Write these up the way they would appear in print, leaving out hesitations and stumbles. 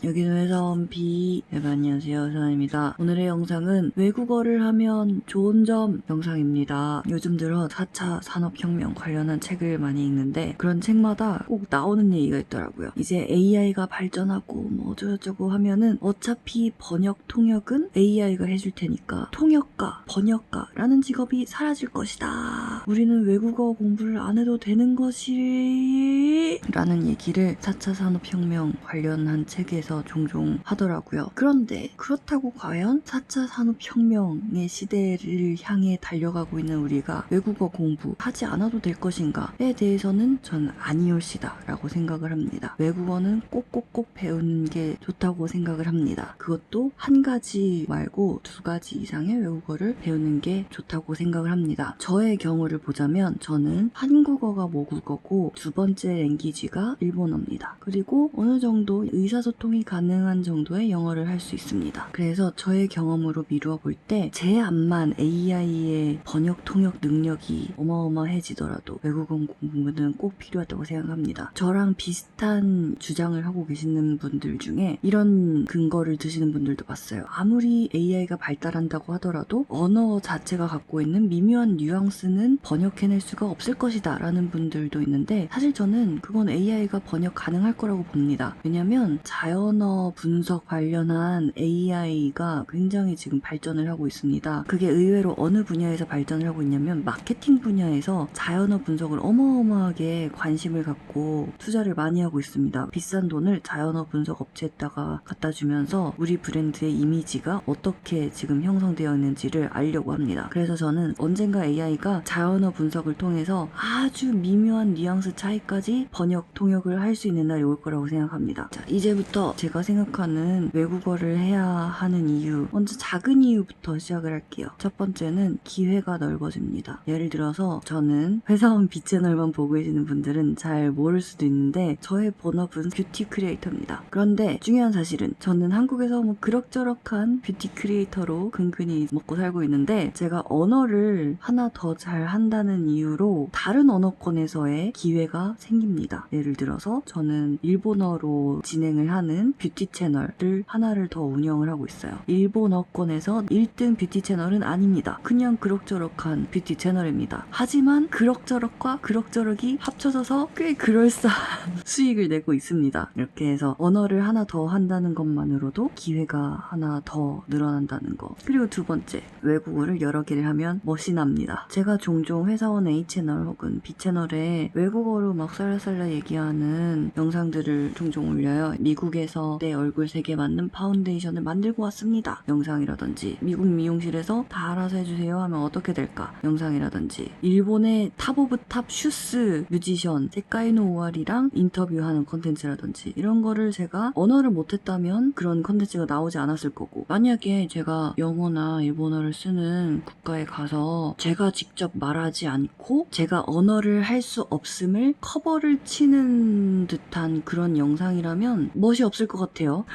여기는 회사원 B. 여러분 안녕하세요, 회사원입니다. 오늘의 영상은 외국어를 하면 좋은 점 영상입니다. 요즘 들어 4차 산업혁명 관련한 책을 많이 읽는데 그런 책마다 꼭 나오는 얘기가 있더라고요. 이제 AI가 발전하고 뭐 어쩌고저쩌고 하면은 어차피 번역 통역은 AI가 해줄 테니까 통역가, 번역가라는 직업이 사라질 것이다. 우리는 외국어 공부를 안 해도 되는 것이 라는 얘기를 4차 산업혁명 관련한 책에서 종종 하더라고요. 그런데 그렇다고 과연 4차 산업혁명의 시대를 향해 달려가고 있는 우리가 외국어 공부하지 않아도 될 것인가에 대해서는 전 아니올시다 라고 생각을 합니다. 외국어는 꼭꼭꼭 배우는 게 좋다고 생각을 합니다. 그것도 한 가지 말고 두 가지 이상의 외국어를 배우는 게 좋다고 생각을 합니다. 저의 경우를 보자면 저는 한국어가 모국어고 두 번째 랭귀지가 일본어입니다. 그리고 어느 정도 의사소통이 가능한 정도의 영어를 할 수 있습니다. 그래서 저의 경험으로 미루어 볼 때 제 앞만 AI의 번역 통역 능력이 어마어마해지더라도 외국어 공부는 꼭 필요하다고 생각합니다. 저랑 비슷한 주장을 하고 계시는 분들 중에 이런 근거를 드시는 분들도 봤어요. 아무리 AI가 발달한다고 하더라도 언어 자체가 갖고 있는 미묘한 뉘앙스는 번역해낼 수가 없을 것이다 라는 분들도 있는데 사실 저는 그건 AI가 번역 가능할 거라고 봅니다. 왜냐면 자연어 분석 관련한 AI가 굉장히 지금 발전을 하고 있습니다. 그게 의외로 어느 분야에서 발전을 하고 있냐면 마케팅 분야에서 자연어 분석을 어마어마하게 관심을 갖고 투자를 많이 하고 있습니다. 비싼 돈을 자연어 분석 업체에다가 갖다 주면서 우리 브랜드의 이미지가 어떻게 지금 형성되어 있는지를 알려고 합니다. 그래서 저는 언젠가 AI가 자연어 분석을 통해서 아주 미묘한 뉘앙스 차이까지 번역 통역을 할 수 있는 날이 올 거라고 생각합니다. 자, 이제부터 제가 생각하는 외국어를 해야 하는 이유, 먼저 작은 이유부터 시작을 할게요. 첫 번째는 기회가 넓어집니다. 예를 들어서 저는 회사원 B 채널만 보고 계시는 분들은 잘 모를 수도 있는데 저의 본업은 뷰티 크리에이터입니다. 그런데 중요한 사실은 저는 한국에서 뭐 그럭저럭한 뷰티 크리에이터로 근근히 먹고 살고 있는데 제가 언어를 하나 더 잘 한다는 이유로 다른 언어권에서의 기회가 생깁니다. 예를 들어서 저는 일본어로 진행을 하는 뷰티 채널을 하나를 더 운영을 하고 있어요. 일본어권에서 1등 뷰티 채널은 아닙니다. 그냥 그럭저럭한 뷰티 채널입니다. 하지만 그럭저럭과 그럭저럭이 합쳐져서 꽤 그럴싸한 수익을 내고 있습니다. 이렇게 해서 언어를 하나 더 한다는 것만으로도 기회가 하나 더 늘어난다는 거. 그리고 두 번째, 외국어를 여러 개를 하면 멋이 납니다. 제가 종종 회사원 A 채널 혹은 B 채널에 외국어로 막 살라살라 얘기하는 영상들을 종종 올려요. 미국에서 내 얼굴 색에 맞는 파운데이션을 만들고 왔습니다. 영상이라든지 미국 미용실에서 다 알아서 해주세요 하면 어떻게 될까? 영상이라든지 일본의 탑 오브 탑 슈스 뮤지션 세카이노 오와리랑 인터뷰하는 컨텐츠라든지 이런 거를 제가 언어를 못했다면 그런 컨텐츠가 나오지 않았을 거고 만약에 제가 영어나 일본어를 쓰는 국가에 가서 제가 직접 말하지 않고 제가 언어를 할 수 없음을 커버를 치는 듯한 그런 영상이라면 멋이 없을 것 같아요.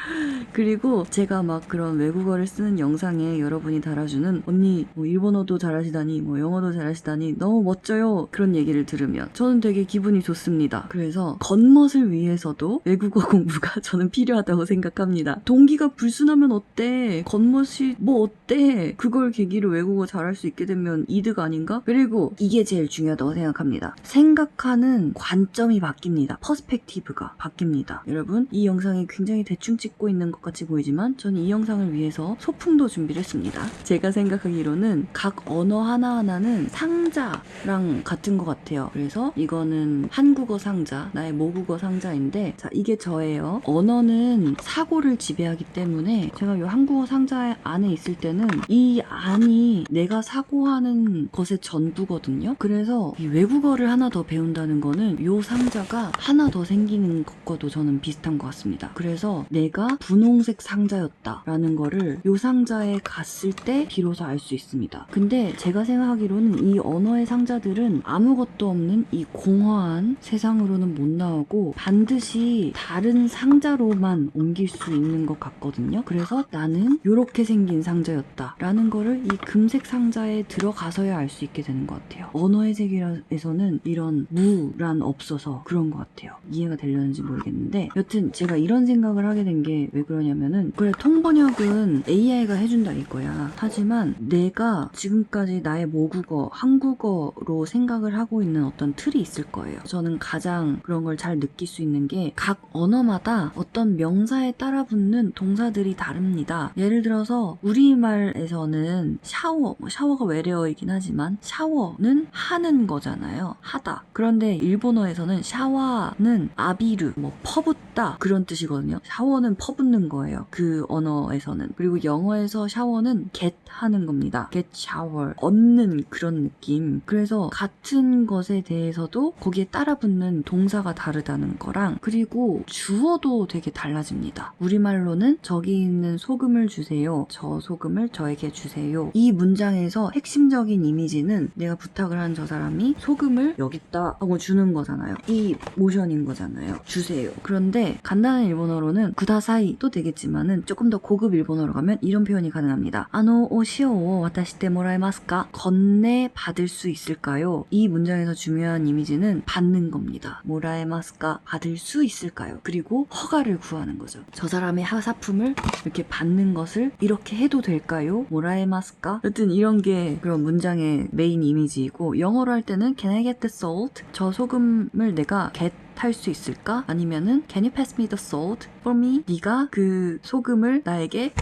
그리고 제가 막 그런 외국어를 쓰는 영상에 여러분이 달아주는 언니 뭐 일본어도 잘하시다니 뭐 영어도 잘하시다니 너무 멋져요 그런 얘기를 들으면 저는 되게 기분이 좋습니다. 그래서 겉멋을 위해서도 외국어 공부가 저는 필요하다고 생각합니다. 동기가 불순하면 어때? 겉멋이 뭐 어때? 그걸 계기로 외국어 잘할 수 있게 되면 이득 아닌가? 그리고 이게 제일 중요하다고 생각합니다. 생각하는 관점이 바뀝니다. 퍼스펙티브가 바뀝니다. 여러분 이 영상이 굉장히 대충 찍고 있는 것 같이 보이지만 저는 이 영상을 위해서 소품도 준비를 했습니다. 제가 생각하기로는 각 언어 하나하나는 상자랑 같은 것 같아요. 그래서 이거는 한국어 상자, 나의 모국어 상자인데 자 이게 저예요. 언어는 사고를 지배하기 때문에 제가 이 한국어 상자 안에 있을 때는 이 안이 내가 사고하는 것의 전부거든요. 그래서 이 외국어를 하나 더 배운다는 거는 이 상자가 하나 더 생기는 것과도 저는 비슷한 것 같습니다. 그래서 내가 분홍색 상자였다라는 거를 이 상자에 갔을 때 비로소 알 수 있습니다. 근데 제가 생각하기로는 이 언어의 상자들은 아무것도 없는 이 공허한 세상으로는 못 나오고 반드시 다른 상자로만 옮길 수 있는 것 같거든요. 그래서 나는 이렇게 생긴 상자였다라는 거를 이 금색 상자에 들어가서야 알 수 있게 되는 것 같아요. 언어의 세계에서는 이런 무란 없어서 그런 것 같아요. 이해가 되려는지 모르겠는데 여튼 제가 이런 생각을 하게 된 게 왜 그러냐면은 그래 통번역은 AI가 해준다 이거야. 하지만 내가 지금까지 나의 모국어 한국어로 생각을 하고 있는 어떤 틀이 있을 거예요. 저는 가장 그런 걸 잘 느낄 수 있는 게 각 언어마다 어떤 명사에 따라 붙는 동사들이 다릅니다. 예를 들어서 우리말에서는 샤워가 외래어이긴 하지만 샤워는 하는 거잖아요. 하다. 그런데 일본어에서는 샤와는 아비르, 퍼붓다 그런 뜻이거든요. 샤워는 퍼붓는 거예요. 그 언어에서는. 그리고 영어에서 샤워는 get 하는 겁니다. get shower. 얻는 그런 느낌. 그래서 같은 것에 대해서도 거기에 따라 붙는 동사가 다르다는 거랑 그리고 주어도 되게 달라집니다. 우리말로는 저기 있는 소금을 주세요. 저 소금을 저에게 주세요. 이 문장에서 핵심적인 이미지는 내가 부탁을 한 저 사람이 소금을 여기 있다 하고 주는 거잖아요. 이 모션인 거잖아요. 주세요. 그런데 간단한 일본어로는 구다사이도 되겠지만은 조금 더 고급 일본어로 가면 이런 표현이 가능합니다. 오시오 와타시테 모라에마스까? 건네 받을 수 있을까요? 이 문장에서 중요한 이미지는 받는 겁니다. 모라에마스까? 받을 수 있을까요? 그리고 허가를 구하는 거죠. 저 사람의 하사품을 이렇게 받는 것을 이렇게 해도 될까요? 모라에마스까? 여튼 이런 게 그런 문장의 메인 이미지이고 영어로 할 때는 Can I get the salt? 저 소금을 내가 get 할 수 있을까? 아니면은 Can you pass me the salt for me? 네가 그 소금을 나에게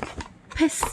패스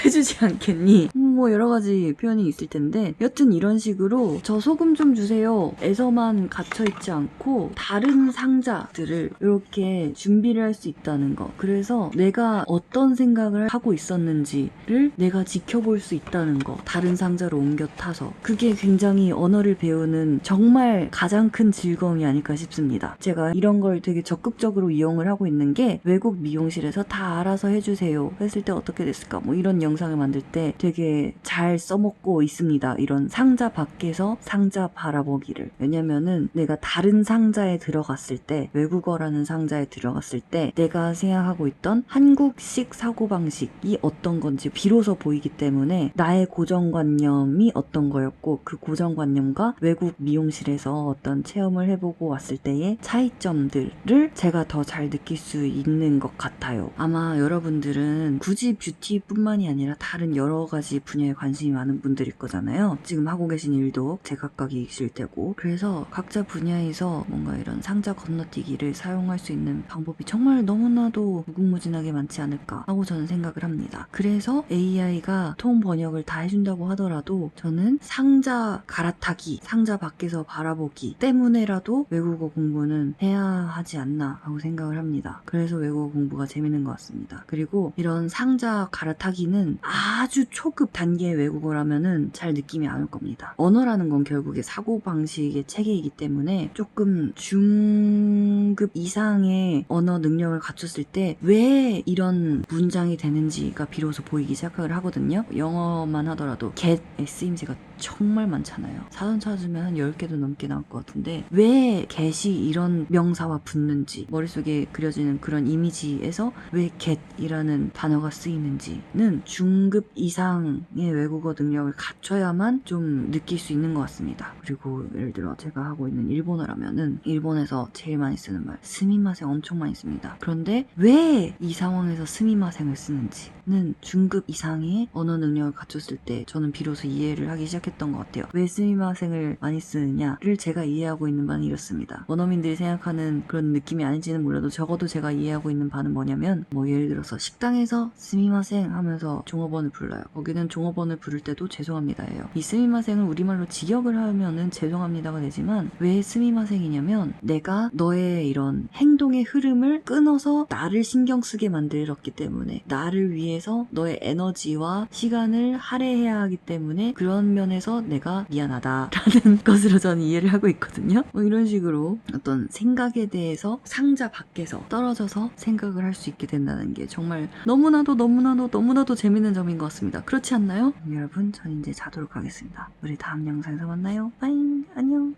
해주지 않겠니? 여러 가지 표현이 있을 텐데 여튼 이런 식으로 저 소금 좀 주세요 에서만 갇혀있지 않고 다른 상자들을 이렇게 준비를 할 수 있다는 거. 그래서 내가 어떤 생각을 하고 있었는지를 내가 지켜볼 수 있다는 거. 다른 상자로 옮겨 타서. 그게 굉장히 언어를 배우는 정말 가장 큰 즐거움이 아닐까 싶습니다. 제가 이런 걸 되게 적극적으로 이용을 하고 있는 게 외국 미용실에서 다 알아서 해주세요 했을 때 어떻게 됐을까? 이런 영상을 만들 때 되게 잘 써먹고 있습니다. 이런 상자 밖에서 상자 바라보기를. 왜냐면은 내가 다른 상자에 들어갔을 때 외국어라는 상자에 들어갔을 때 내가 생각하고 있던 한국식 사고방식이 어떤 건지 비로소 보이기 때문에 나의 고정관념이 어떤 거였고 그 고정관념과 외국 미용실에서 어떤 체험을 해보고 왔을 때의 차이점들을 제가 더 잘 느낄 수 있는 것 같아요. 아마 여러분들은 굳이 뷰티뿐만이 아니라 다른 여러 가지 분야에 관심이 많은 분들일 거잖아요. 지금 하고 계신 일도 제각각이실 테고 그래서 각자 분야에서 뭔가 이런 상자 건너뛰기를 사용할 수 있는 방법이 정말 너무나도 무궁무진하게 많지 않을까 하고 저는 생각을 합니다. 그래서 AI가 통 번역을 다 해준다고 하더라도 저는 상자 갈아타기, 상자 밖에서 바라보기 때문에라도 외국어 공부는 해야 하지 않나 하고 생각을 합니다. 그래서 외국어 공부가 재밌는 것 같습니다. 그리고 이런 상자 갈아타기는 아주 초급 단계의 외국어라면은 잘 느낌이 안 올 겁니다. 언어라는 건 결국에 사고방식의 체계이기 때문에 조금 중급 이상의 언어 능력을 갖췄을 때 왜 이런 문장이 되는지가 비로소 보이기 시작을 하거든요. 영어만 하더라도 get의 쓰임새가 정말 많잖아요. 사전 찾으면 한 10개도 넘게 나올 것 같은데 왜 get이 이런 명사와 붙는지 머릿속에 그려지는 그런 이미지에서 왜 get이라는 단어가 쓰이는지는 중급 이상의 외국어 능력을 갖춰야만 좀 느낄 수 있는 것 같습니다. 그리고 예를 들어 제가 하고 있는 일본어라면은 일본에서 제일 많이 쓰는 말 스미마생 엄청 많이 씁니다. 그런데 왜 이 상황에서 스미마생을 쓰는지는 중급 이상의 언어 능력을 갖췄을 때 저는 비로소 이해를 하기 시작했던 것 같아요. 왜 스미마생을 많이 쓰느냐를 제가 이해하고 있는 바는 이렇습니다. 원어민들이 생각하는 그런 느낌이 아닌지는 몰라도 적어도 제가 이해하고 있는 바는 뭐냐면 예를 들어서 식당에서 스미마생 하면서 종업원을 불러요. 거기는 종업원을 부를 때도 죄송합니다예요. 이 스미마생을 우리말로 직역을 하면은 죄송합니다가 되지만 왜 스미마생이냐면 내가 너의 이런 행동의 흐름을 끊어서 나를 신경 쓰게 만들었기 때문에 나를 위해서 너의 에너지와 시간을 할애해야 하기 때문에 그런 면에서 내가 미안하다라는 것으로 저는 이해를 하고 있거든요. 이런 식으로 어떤 생각에 대해서 상자 밖에서 떨어져서 생각을 할 수 있게 된다는 게 정말 너무나도 재밌는 점인 것 같습니다. 그렇지 않나요? 여러분, 전 이제 자도록 하겠습니다. 우리 다음 영상에서 만나요. 빠잉, 안녕.